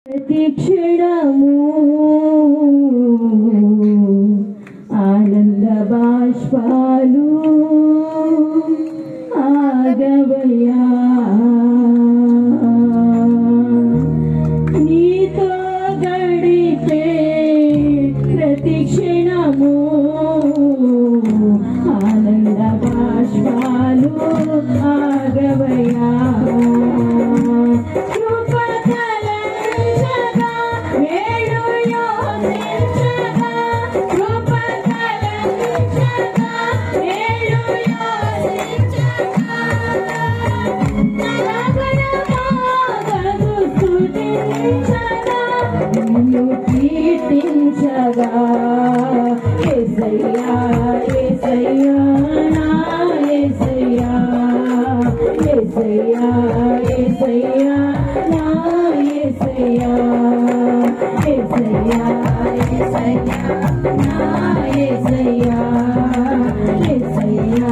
ప్రతిక్షణము ఆనంద బాష్పాలు ఆగవయ్యా నీతో గడిపే ప్రతిక్షణము ఆనంద బాష్పాలు ఆగవయ్యా కీర్తించగా యేసయ్యా యేసయ్యా నా యేసయ్యా యేసయ్యా యేసయ్యా నా యేసయ్యా యేసయ్యా యేసయ్యా నా యేసయ్యా యేసయ్యా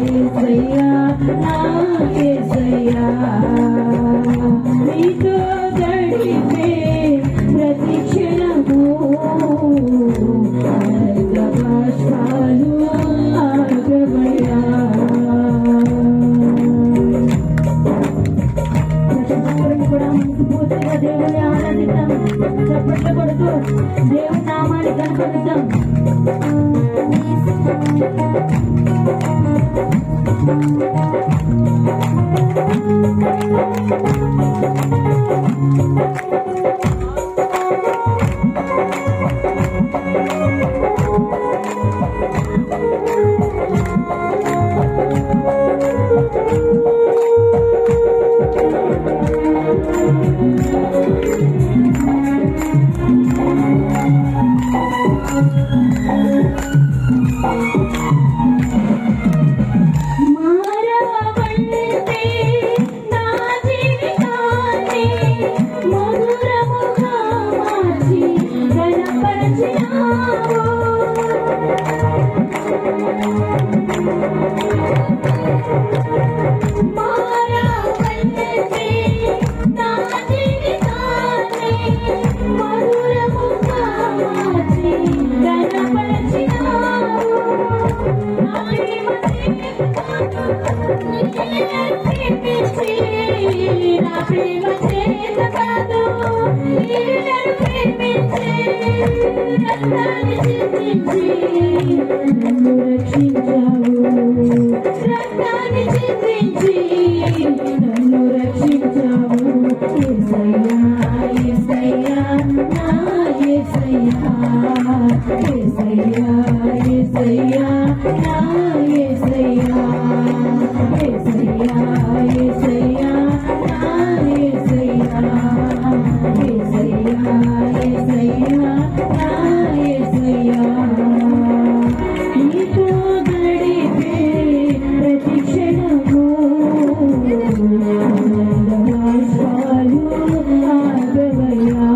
యేసయ్యా నా యేసయ్యా నీతో గడిపే ప్రతిక్షణము ఆనంద బాష్పాలు ఆగవయ్యా కూడా పూర్తిగా దేవుని ఆనందిద్దాం చప్పట్లు కొడుతూ దేవుని నామాన్ని కనపడుతాం నన్ను రక్షించావు రక్తాన్ని చిందించి నన్ను రక్షించావు యేసయ్యా యేసయ్యా నా యేసయ్యా యేసయ్యా యేసయ్యా నా యేసయ్యా యేసయ్యా యేసయ్యా నా యేసయ్యా యేసయ్యా యేసయ్యా నా యేసయ్యా నీతో గడిపే ప్రతిక్షణము ఆనంద బాష్పాలు ఆగవయ్యా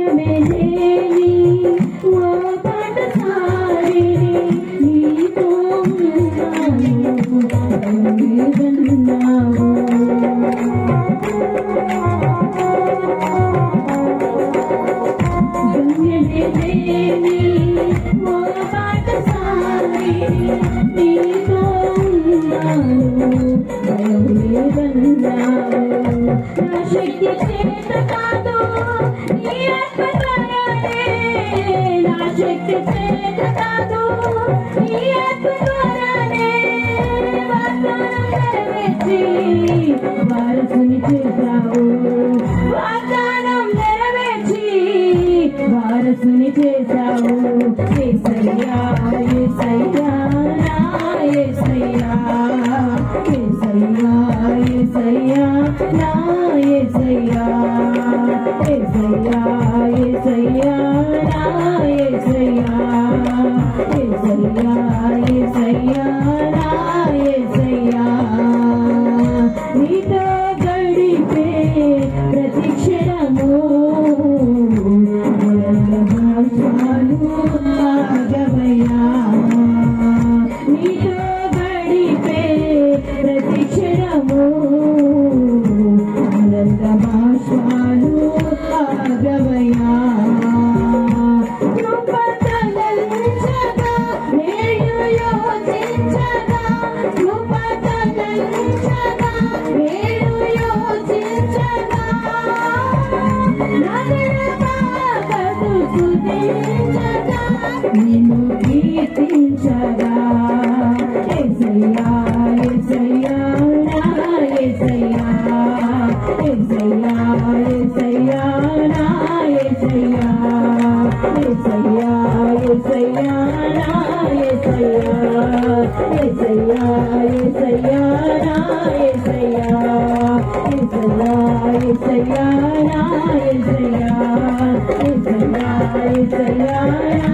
గమ్యమేలేని ఓ పాటసారిని నీతో ఉన్నాను గమ్యమేలేని ఓ పాటసారిని నీతో ఉన్నాను లేదన్నావు నా శక్తి చేత కాదు నీ ఆత్మ ద్వారానే నా శక్తి చేత కాదు నీ ఆత్మ ద్వారానే వాగ్దానం నెరవేర్చి వారసుని చేశావు వాగ్దానం నెరవేర్చి వారసుని చేశావు యేసయ్యా యేసయ్యా నా యేసయ్యా యేసయ్యా నా యేసయ్యా యేసయ్యా యేసయ్యా నా యేసయ్యా యేసయ్యా యేసయ్యా నా యేసయ్యా నీతో గడిపే ప్రతి క్షణము ఆగవయ్యా నీతో గడిపే ప్రతి క్షణము అనంత భాషాలు ఆగవయ్యా కృపతలంచగా నేను యోచించగా కృపతలంచగా నేను యోచించగా నిన్ను కీర్తించగా యేసయ్యా యేసయ్యా నా యేసయ్యా యేసయ్యా యేసయ్యా నా యేసయ్యా యేసయ్యా యేసయ్యా నా యేసయ్యా యేసయ్యా యేసయ్యా నా యేసయ్యా యేసయ్యా యేసయ్యా నా యేసయ్యా యేసయ్యా యేసయ్యా నా